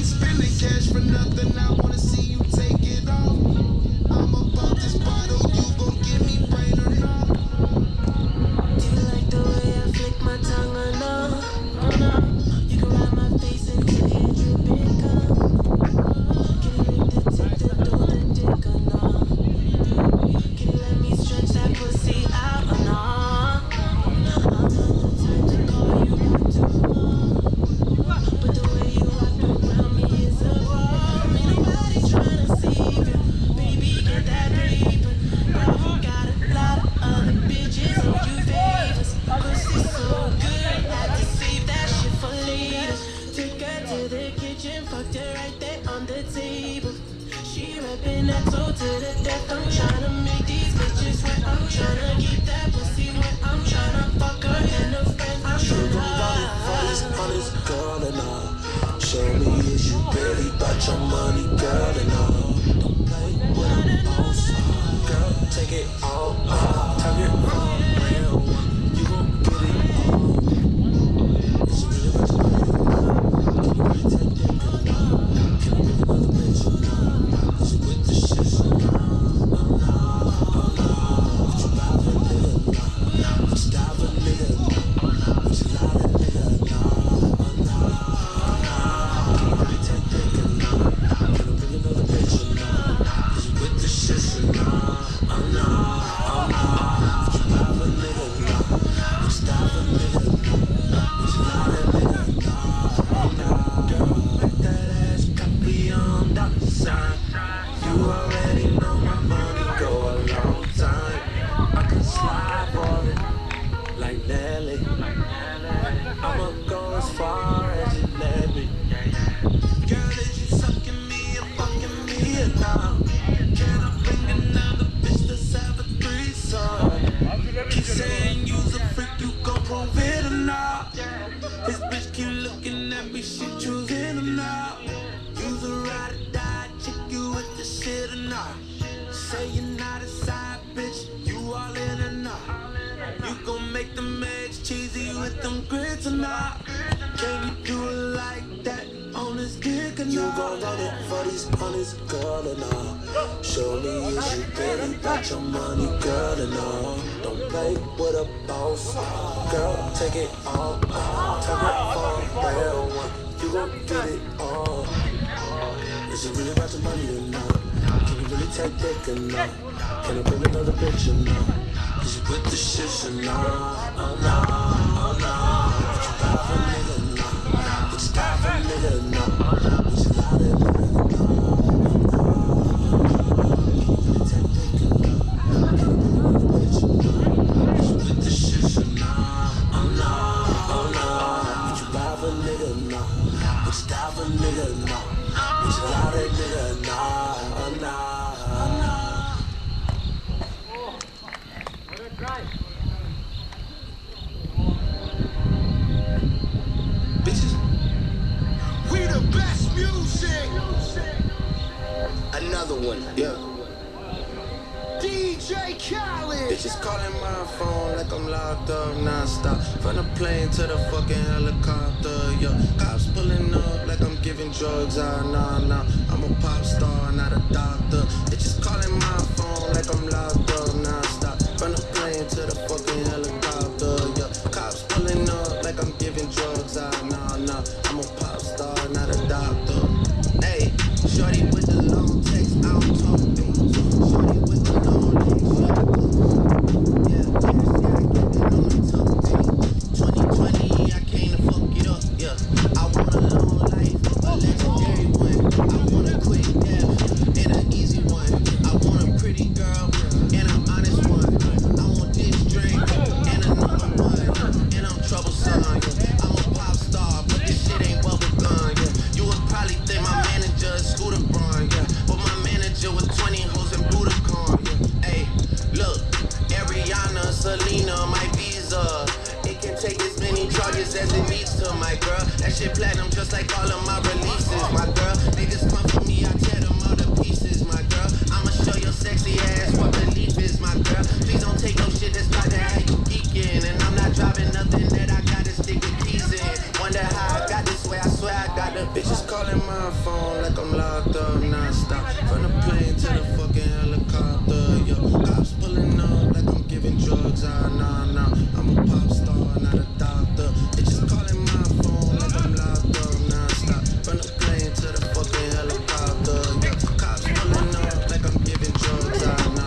Spending cash for nothing, I wanna see you take it off. I'm about this bottle, you gon' give me brain or not? Do you like the way I flick my tongue or no? Oh no. You can ride my face until you dripping come. Can you lick the tip to do the dick or no? Can you let me stretch that pussy out or no? I'm not the type to call you back tomorrow, but the way you wrap around me is a bore. Ain't nobody tryna save you, baby, get that paper. Girl, got a lot of other bitches and you favors. Pussy so good, had to save that shit for later. Took her to the kitchen, fucked her right there on the table. She reppin' that toe to the death. I'm tryna make these bitches wet. I'm tryna keep that pussy wet. I'm tryna fuck her and her friends. I'm For these honest girl and all. Show me is you really about your money, girl and all. Don't play with a boss, girl. Take it all, turn it all real. You gon' get it all. It's really about your money. Can you really take that girl? Can I bring another bitch? Is you with the shit? Oh no, oh no. Would you buy a nigga? No. Would you dive a nigga? No. Would you lie a nigga? No, oh no, oh no. Can you really take that girl? No. Can I bring another bitch? No. Is you with the shit? No, oh no, oh no. Would you buy a nigga? No. Would you dive a nigga? No. Would you lie a nigga? No, oh no. Girl, make that ass copy on dollar sign. You already know my money go a long time. I can slide for it like Nelly. I'ma go as far as you let me. Girl, is you sucking me and fucking me or not? Can I bring another bitch? Let's have a threesome. Keep saying you's a freak, you gon' prove it or not? This bitch keep looking at me, she choosing or not? You's a ride or die chick, you with the shit or not? Say you're not a side bitch, you all in or not? You gon' make them eggs cheesy with them grits or not? Can you do it like that on this dick or not? You gon' run it for these honest girl and all. Show me is you really about your money, girl and all. Don't play with a boss, girl, take it all. Turn it for real one, you gon' get it all. Is it really about your money or not? Can you really take dick or not? Can I bring another bitch or not? Is you with the shit or not? Oh no, oh no. Would you buy for a nigga? No. Would you die for a nigga? No. Would you lie to a nigga? No. Can you really take dick or not? Can I bring another bitch or not? Is you with the shit or not? Oh no, oh no. Would you buy for a nigga? No. Would you die for a nigga? No. Would you lie to a nigga? No, oh no, oh no. Bitches, we the best music. Another one, Yeah. DJ Khaled. Bitches calling my phone like I'm locked up non-stop. From the plane to the fucking helicopter, yeah. Cops pulling up like I'm giving drugs, nah. I'm a pop star, not a doctor. Bitches calling my phone like I'm locked up non-stop. From the plane to the fucking helicopter, yeah. Cops pulling up like I'm giving drugs, nah. I'm a pop star, not a doctor. Hey, shorty with the long text, I don't talk things. Shorty with the long legs, yeah, I get that on the tongue thing. 2020, I came to fuck it up, yeah. I want a long life, a legendary one. I want a quick death and an easy one. I want a pretty girl and an honest one. I want this drink and another one. And I'm troublesome, yeah. I'm a pop star, but this shit ain't bubble gum, yeah. You would probably think my manager is Scooter Braun, yeah. But my manager was 20 hoes and Budokan, yeah. Hey, look, Ariana, Selena, my visa. It can take as many charges as it needs to, my girl. That shit platinum just like all of my releases, my girl. Niggas come for me, I tear them all to pieces, my girl. I'ma show your sexy ass what belief is, my girl. Please don't take no shit that's about to have you geeking. And I'm not driving nothing that I gotta stick with keys in. Wonder how I got this way, I swear I Bitches calling my phone like I'm locked up non-stop. From the plane to the fucking